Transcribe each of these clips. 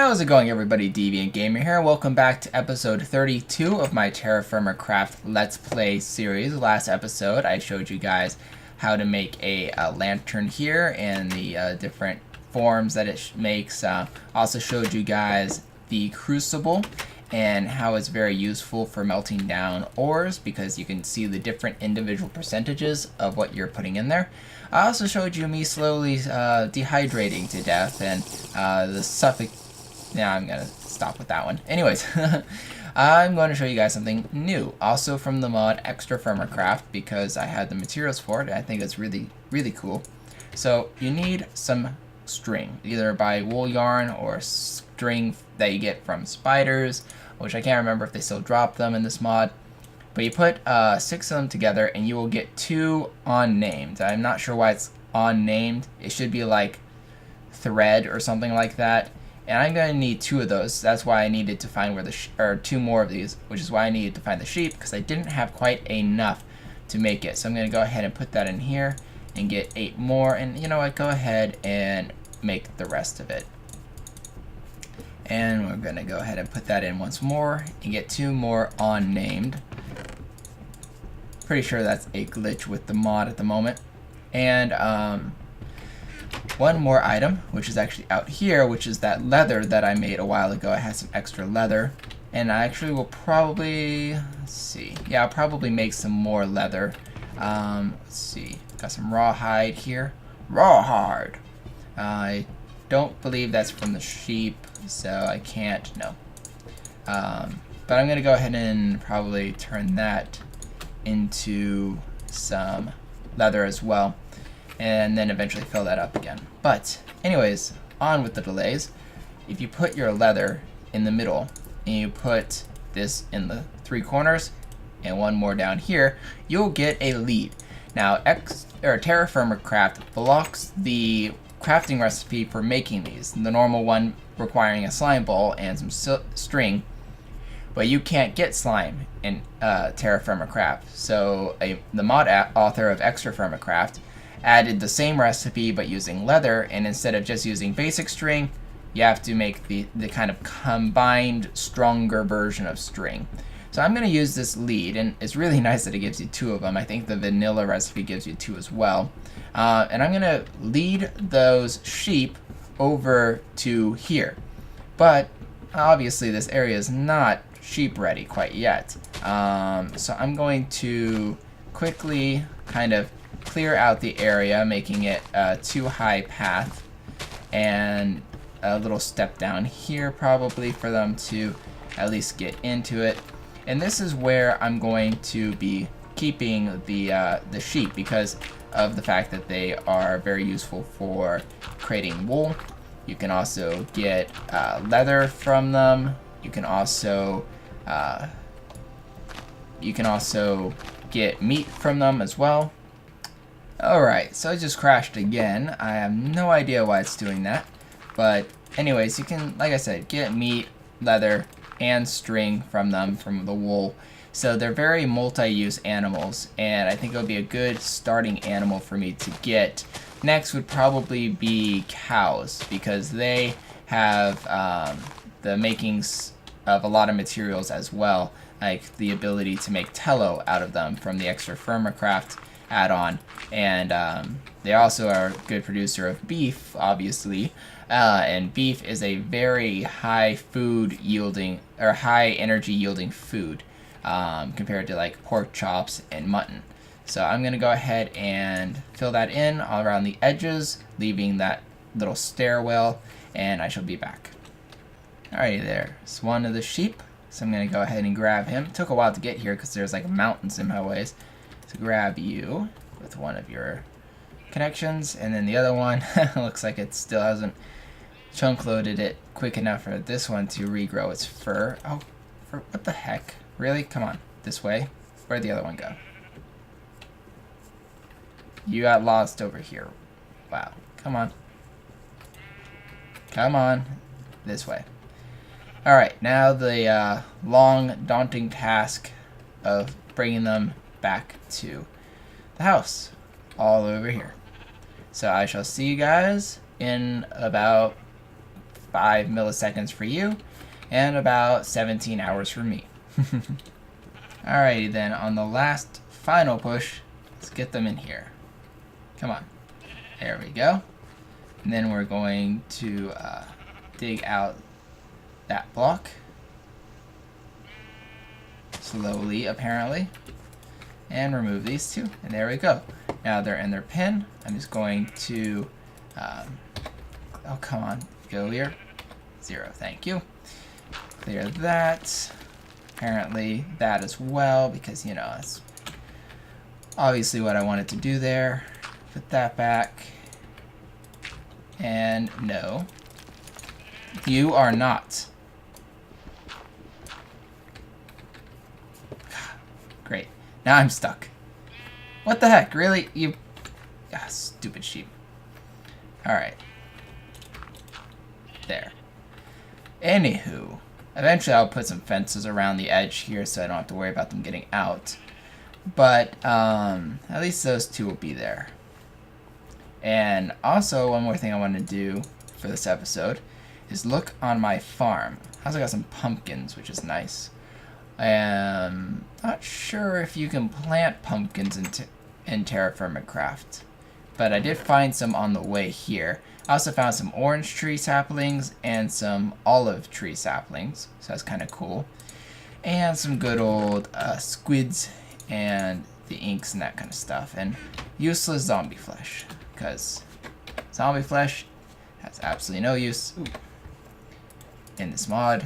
How's it going, everybody? Deviant Gamer here. Welcome back to episode 32 of my TerraFirmaCraft Let's Play series. Last episode, I showed you guys how to make a lantern here and the different forms that it makes. Also showed you guys the crucible and how it's very useful for melting down ores because you can see the different individual percentages of what you're putting in there. I also showed you me slowly dehydrating to death and the suffocate. Yeah, I'm gonna stop with that one. Anyways, I'm going to show you guys something new, also from the mod ExtraFirmaCraft, because I had the materials for it. I think it's really cool. So you need some string, either by wool yarn or string that you get from spiders, which I can't remember if they still drop them in this mod. But you put 6 of them together and you will get 2 unnamed. I'm not sure why it's unnamed. It should be like thread or something like that. And I'm going to need 2 of those. That's why I needed to find where the 2 more of these, which is why I needed to find the sheep, because I didn't have quite enough to make it. So I'm going to go ahead and put that in here and get 8 more. And you know what? Go ahead and make the rest of it. And we're going to go ahead and put that in once more and get 2 more unnamed. Pretty sure that's a glitch with the mod at the moment. And one more item, which is actually out here, which is that leather that I made a while ago. I had some extra leather, and I actually will probably, let's see, yeah, I'll probably make some more leather. Let's see, got some rawhide here. Rawhide! I don't believe that's from the sheep, so I can't, no. But I'm gonna go ahead and probably turn that into some leather as well, and then eventually fill that up again. But anyways, on with the delays. If you put your leather in the middle and you put this in the 3 corners and 1 more down here, you'll get a lead. Now TerraFirmaCraft blocks the crafting recipe for making these, the normal one requiring a slime ball and some string, but you can't get slime in TerraFirmaCraft. So the mod author of ExtraFirmaCraft added the same recipe but using leather, and instead of just using basic string, you have to make the kind of combined stronger version of string. So I'm going to use this lead, and it's really nice that it gives you 2 of them. I think the vanilla recipe gives you 2 as well. And I'm going to lead those sheep over to here. But obviously this area is not sheep ready quite yet. So I'm going to quickly kind of clear out the area, making it a too high path, and a little step down here probably for them to at least get into it. And this is where I'm going to be keeping the sheep, because of the fact that they are very useful for creating wool. You can also get leather from them. You can also get meat from them as well. Alright, so it just crashed again. I have no idea why it's doing that. But anyways, you can, like I said, get meat, leather, and string from them, from the wool. So they're very multi-use animals, and I think it would be a good starting animal for me to get. Next would probably be cows, because they have the makings of a lot of materials as well, like the ability to make tallow out of them from the ExtraFirmaCraft add-on, and they also are a good producer of beef, obviously, and beef is a very high food yielding, or high energy yielding food, compared to like pork chops and mutton. So I'm gonna go ahead and fill that in all around the edges, leaving that little stairwell, and I shall be back. Alrighty, there's one of the sheep, so I'm gonna go ahead and grab him. It took a while to get here because there's like mountains in my ways. To grab you with one of your connections, and then the other one looks like it still hasn't chunk loaded it quick enough for this one to regrow its fur. Oh, what the heck? Really? Come on, this way. Where'd the other one go? You got lost over here. Wow, come on. Come on, this way. Alright, now the long, daunting task of bringing them back to the house, all over here. So I shall see you guys in about 5 milliseconds for you, and about 17 hours for me. Alrighty then, on the last final push, let's get them in here. Come on. There we go. And then we're going to dig out that block. Slowly, apparently. And remove these two. And there we go. Now they're in their pin. I'm just going to... oh, come on. Go here. 0. Thank you. Clear that. Apparently that as well, because, you know, that's obviously what I wanted to do there. Put that back. And no. You are not. Great. Now I'm stuck. What the heck? Really? You... Ah, stupid sheep. Alright. There. Anywho. Eventually I'll put some fences around the edge here so I don't have to worry about them getting out. But, at least those two will be there. And also, one more thing I want to do for this episode is look on my farm. I also got some pumpkins, which is nice. I'm not sure if you can plant pumpkins in TerraFirmaCraft, but I did find some on the way here. I also found some orange tree saplings and some olive tree saplings, so that's kind of cool. And some good old squids and the inks and that kind of stuff. And useless zombie flesh, because zombie flesh has absolutely no use in this mod,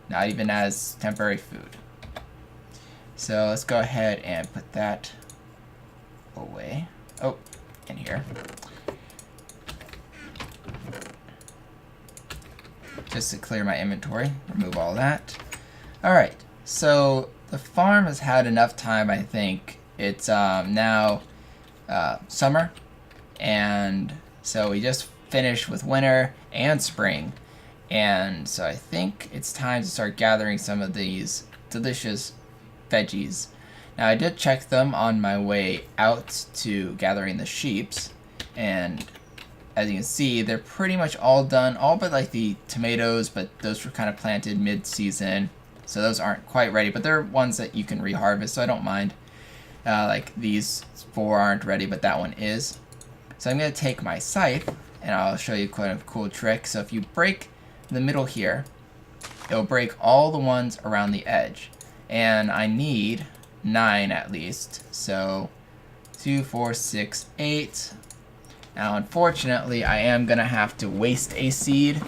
not even as temporary food. So let's go ahead and put that away. Oh, in here. Just to clear my inventory, remove all that. Alright, so the farm has had enough time, I think. It's now summer, and so we just finished with winter and spring. And so I think it's time to start gathering some of these delicious veggies. Now I did check them on my way out to gathering the sheeps, and as you can see, they're pretty much all done, all but like the tomatoes, but those were kind of planted mid-season, so those aren't quite ready, but they're ones that you can reharvest, so I don't mind. Like these 4 aren't ready, but that one is. So I'm going to take my scythe, and I'll show you quite a cool trick. So if you break the middle here, it'll break all the ones around the edge. And I need 9 at least, so 2, 4, 6, 8. Now, unfortunately, I am going to have to waste a seed,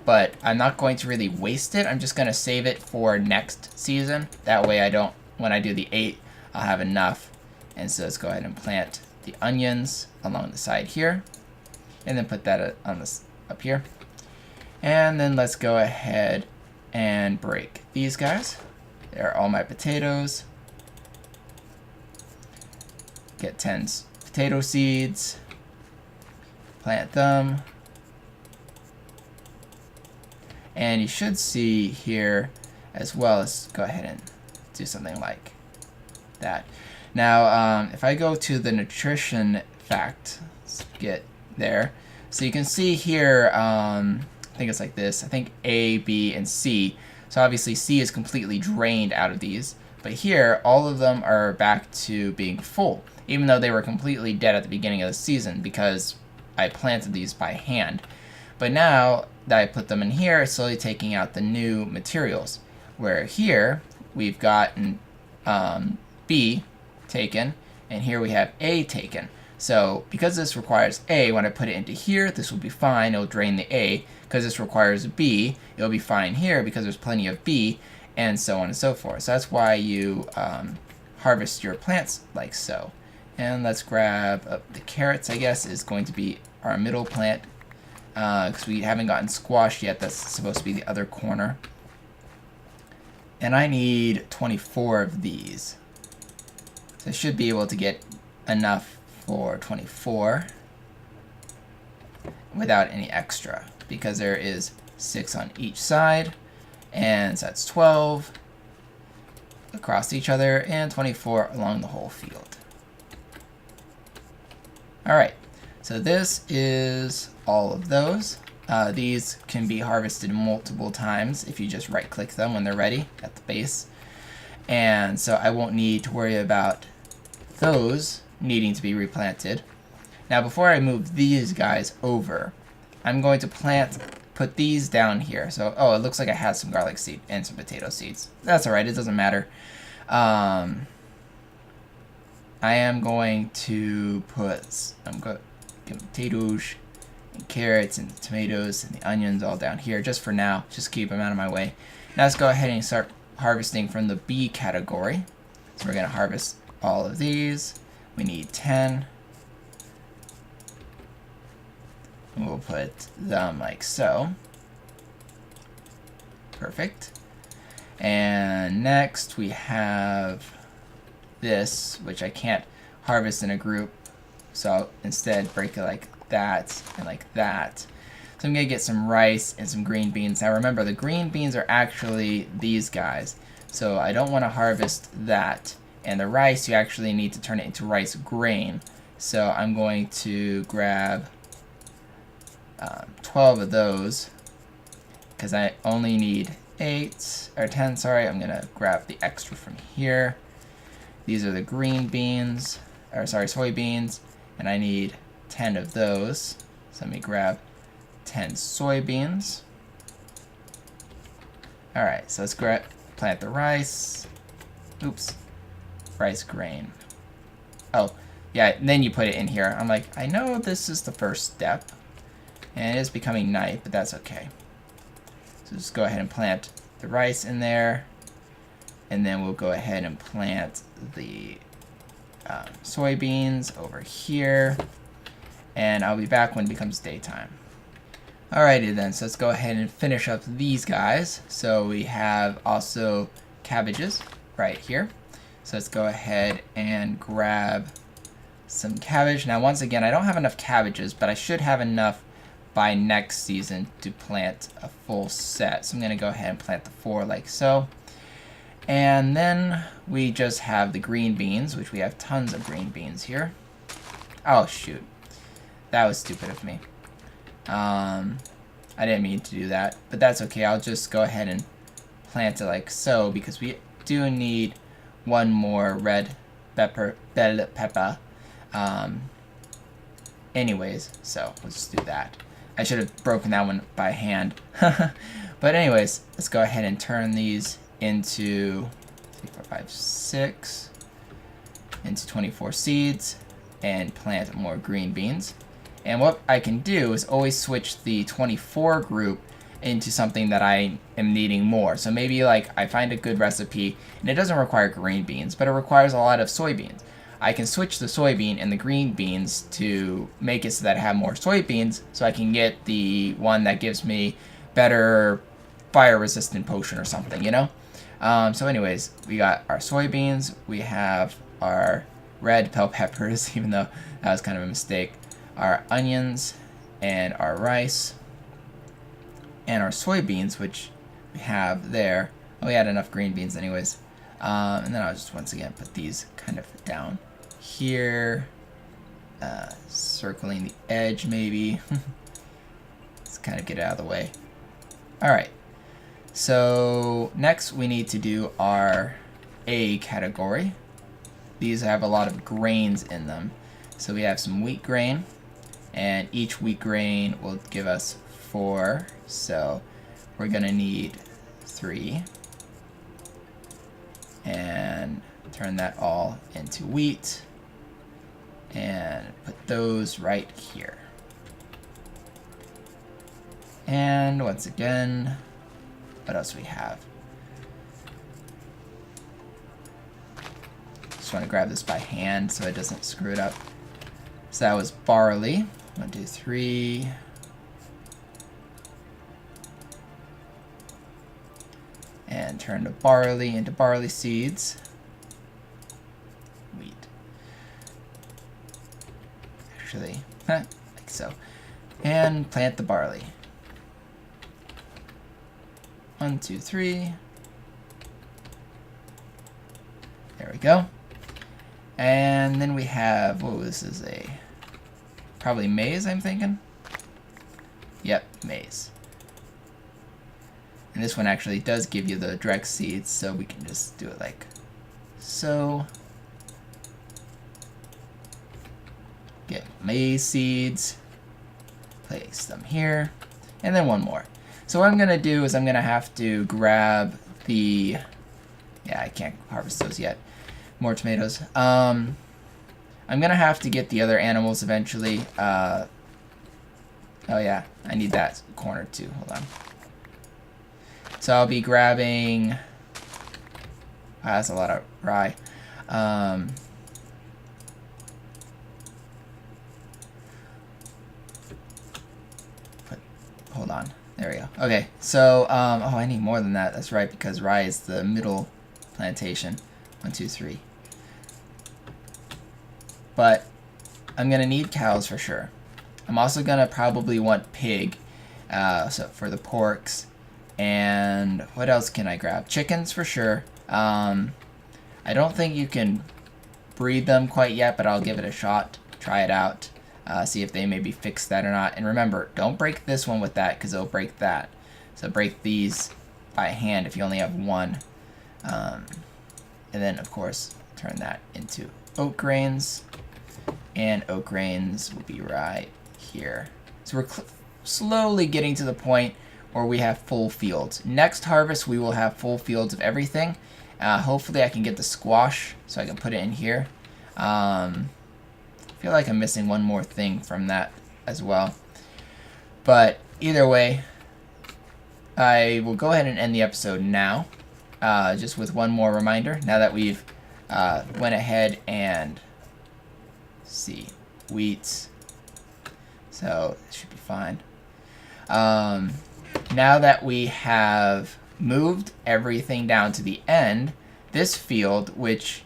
but I'm not going to really waste it. I'm just going to save it for next season. That way I don't, when I do the 8, I'll have enough. And so let's go ahead and plant the onions along the side here. And then put that on this up here. And then let's go ahead and break these guys. They're all my potatoes. Get 10 potato seeds. Plant them. And you should see here as well, let's go ahead and do something like that. Now, if I go to the nutrition fact, let's get there. So you can see here, I think it's like this. I think A, B, and C. So obviously C is completely drained out of these. But here, all of them are back to being full, even though they were completely dead at the beginning of the season because I planted these by hand. But now that I put them in here, it's slowly taking out the new materials. Where here, we've gotten B taken, and here we have A taken. So because this requires A, when I put it into here, this will be fine. It'll drain the A. Because this requires B, it'll be fine here because there's plenty of B, and so on and so forth. So that's why you harvest your plants like so. And let's grab up the carrots, I guess, is going to be our middle plant. Because we haven't gotten squash yet. That's supposed to be the other corner. And I need 24 of these. So I should be able to get enough for 24 without any extra. Because there is 6 on each side. And so that's 12 across each other and 24 along the whole field. Alright, so this is all of those. These can be harvested multiple times if you just right click them when they're ready at the base. And so I won't need to worry about those needing to be replanted. Now before I move these guys over, I'm going to put these down here. So, oh, it looks like I had some garlic seed and some potato seeds. That's alright, it doesn't matter. I am going to put potatoes and carrots and tomatoes and the onions all down here just for now. Just keep them out of my way. Now let's go ahead and start harvesting from the B category. So we're going to harvest all of these. We need 10. And we'll put them like so. Perfect. And next we have this, which I can't harvest in a group. So I'll instead break it like that and like that. So I'm going to get some rice and some green beans. Now remember, the green beans are actually these guys. So I don't want to harvest that. And the rice, you actually need to turn it into rice grain. So I'm going to grab 12 of those because I only need 8 or 10, sorry. I'm going to grab the extra from here. These are the green beans, or sorry, soybeans, and I need 10 of those. So let me grab 10 soybeans. Alright, so let's plant the rice. Oops. Rice grain. Oh, yeah, then you put it in here. I'm like, I know this is the first step. And it is becoming night, but that's okay. So just go ahead and plant the rice in there. And then we'll go ahead and plant the soybeans over here. And I'll be back when it becomes daytime. Alrighty then, so let's go ahead and finish up these guys. So we have also cabbages right here. So let's go ahead and grab some cabbage. Now once again, I don't have enough cabbages, but I should have enough by next season to plant a full set. So I'm going to go ahead and plant the 4 like so. And then we just have the green beans, which we have tons of green beans here. Oh shoot. That was stupid of me. I didn't mean to do that, but that's okay. I'll just go ahead and plant it like so because we do need one more red pepper. Anyways, so let's just do that. I should have broken that one by hand. But anyways, let's go ahead and turn these into 3, 4, 5, 6 into 24 seeds and plant more green beans. And what I can do is always switch the 24 group into something that I am needing more. So maybe like I find a good recipe and it doesn't require green beans, but it requires a lot of soybeans. I can switch the soybean and the green beans to make it so that I have more soybeans so I can get the one that gives me better fire resistant potion or something, you know? So anyways, we got our soybeans, we have our red bell peppers, even though that was kind of a mistake, our onions and our rice and our soybeans, which we have there. Oh, we had enough green beans anyways. And then I'll just once again put these kind of down here, circling the edge maybe. Let's kind of get it out of the way. Alright, so next we need to do our A category. These have a lot of grains in them. So we have some wheat grain, and each wheat grain will give us 4, so we're gonna need 3. And turn that all into wheat and put those right here. And once again, what else we have? Just want to grab this by hand so it doesn't screw it up. So that was barley. 1, 2, 3. And turn the barley into barley seeds. Wheat. Actually, like so. And plant the barley. 1, 2, 3. There we go. And then we have, whoa, this is probably maize, I'm thinking. Yep, maize. And this one actually does give you the direct seeds, so we can just do it like so. Get maize seeds, place them here, and then one more. So what I'm going to do is I'm going to have to grab the, yeah, I can't harvest those yet. More tomatoes. I'm going to have to get the other animals eventually. Oh yeah, I need that corner too. Hold on. So I'll be grabbing, wow, that's a lot of rye. Hold on. There we go. Okay, so, oh, I need more than that. That's right, because rye is the middle plantation. 1, 2, 3. But I'm going to need cows for sure. I'm also going to probably want pig, so for the porks. And what else can I grab? Chickens for sure. I don't think you can breed them quite yet, but I'll give it a shot. Try it out. See if they maybe fix that or not. And remember, don't break this one with that because it'll break that. So break these by hand if you only have one. And then, of course, turn that into oat grains. And oat grains will be right here. So we're slowly getting to the point where we have full fields. Next harvest, we will have full fields of everything. Hopefully I can get the squash so I can put it in here. I feel like I'm missing one more thing from that as well. But either way, I will go ahead and end the episode now. Just with one more reminder. Now that we've went ahead and see wheat. So it should be fine. Now that we have moved everything down to the end, this field, which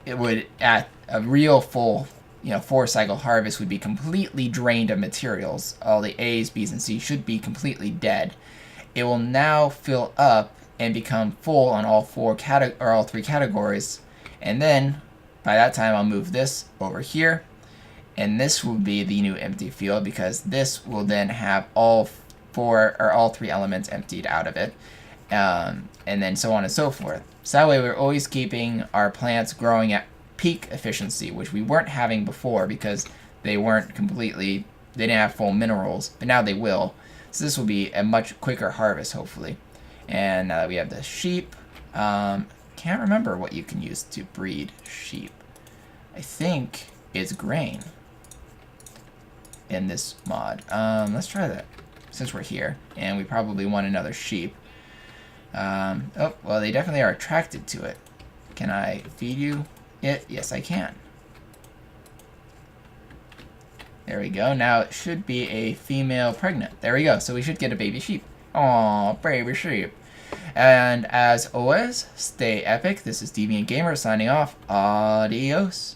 it would at a real full 4-cycle harvest would be completely drained of materials. All the A's, B's, and C's should be completely dead. It will now fill up and become full on all three categories. And then by that time I'll move this over here, and this will be the new empty field because this will then have all 3 elements emptied out of it, and then so on and so forth. So that way we're always keeping our plants growing at peak efficiency, which we weren't having before because they didn't have full minerals, but now they will. So this will be a much quicker harvest, hopefully. And now that we have the sheep, can't remember what you can use to breed sheep. I think it's grain in this mod. Let's try that since we're here, and we probably want another sheep. Oh, well, they definitely are attracted to it. Can I feed you it? Yes, I can. There we go. Now it should be a female pregnant. There we go. So we should get a baby sheep. Aw, baby sheep. And as always, stay epic. This is DeviantGamer signing off. Adios.